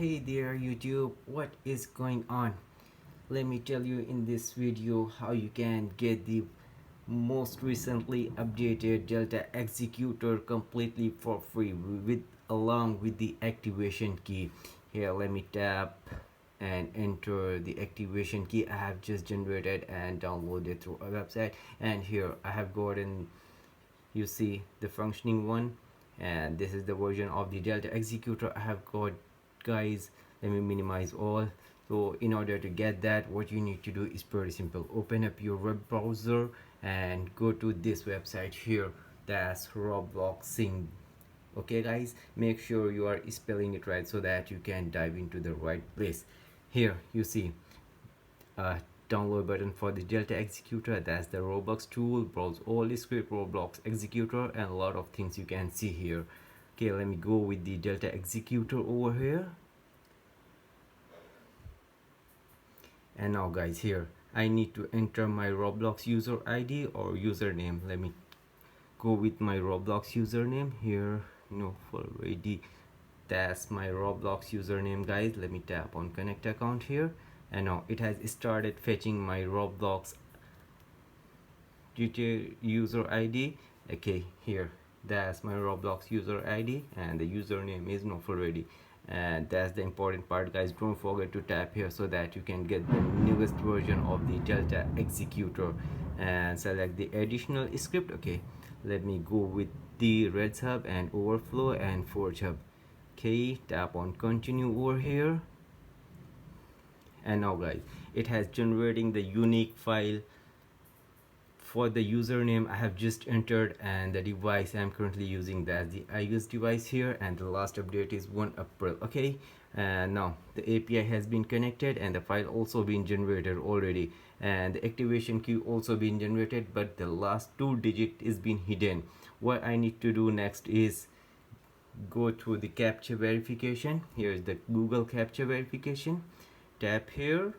Hey there YouTube, what is going on? Let me tell you in this video how you can get the most recently updated Delta Executor completely for free along with the activation key. Here, let me tap and enter the activation key I have just generated and downloaded through a website. And here I have gotten, you see, the functioning one, and this is the version of the Delta Executor I have got, guys. Let me minimize all. So in order to get that, what you need to do is pretty simple. Open up your web browser and go to this website here, that's Robloxing. Okay guys, make sure you are spelling it right so that you can dive into the right place. Here you see download button for the Delta Executor, that's the Roblox tool. Browse all the script, Roblox Executor, and a lot of things you can see here. Okay, let me go with the Delta Executor over here. And now guys, here I need to enter my Roblox user ID or username. Let me go with my Roblox username here. No, already that's my Roblox username, guys. Let me tap on connect account here, and now it has started fetching my Roblox user ID. Okay, here that's my Roblox user ID and the username is not already. And that's the important part, guys. Don't forget to tap here so that you can get the newest version of the Delta Executor and select the additional script. Okay, let me go with the Reds Hub and Overflow and Forge Hub. Okay, tap on continue over here, and now guys, it has generating the unique file for the username I have just entered and the device I'm currently using, that's the iOS device here, and the last update is 1 April. Okay, and now the API has been connected and the file also been generated already, and the activation key also been generated, but the last 2 digit is been hidden. What I need to do next is go to the captcha verification. Here is the Google captcha verification. Tap here,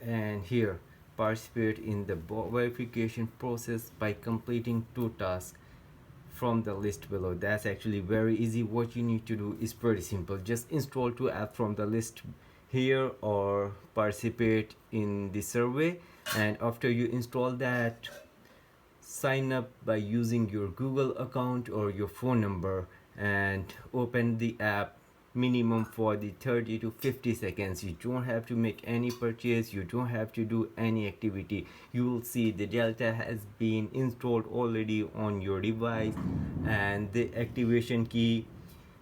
and here participate in the verification process by completing 2 tasks from the list below. That's actually very easy. What you need to do is pretty simple. Just install 2 apps from the list here or participate in the survey, and after you install that, sign up by using your Google account or your phone number and open the app minimum for the 30 to 50 seconds. You don't have to make any purchase, you don't have to do any activity. You will see the Delta has been installed already on your device and the activation key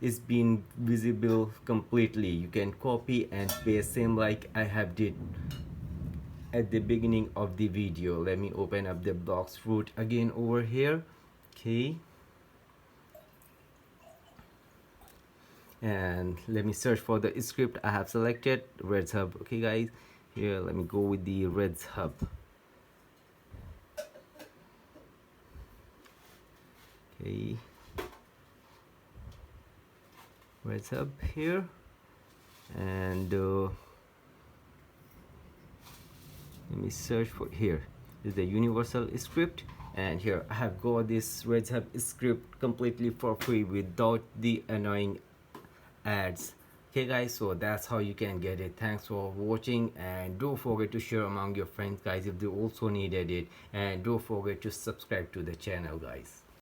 is being visible completely. You can copy and paste, same like I have did at the beginning of the video. Let me open up the Blox Fruit again over here. Okay, and let me search for the script I have selected, Reds Hub. Okay guys, here let me go with the Reds Hub. Okay, Reds Hub here, and let me search for, here is the universal script, and here I have got this Reds Hub script completely for free without the annoying ads. Okay guys, so that's how you can get it. Thanks for watching, and don't forget to share among your friends, guys, if they also needed it, and don't forget to subscribe to the channel, guys.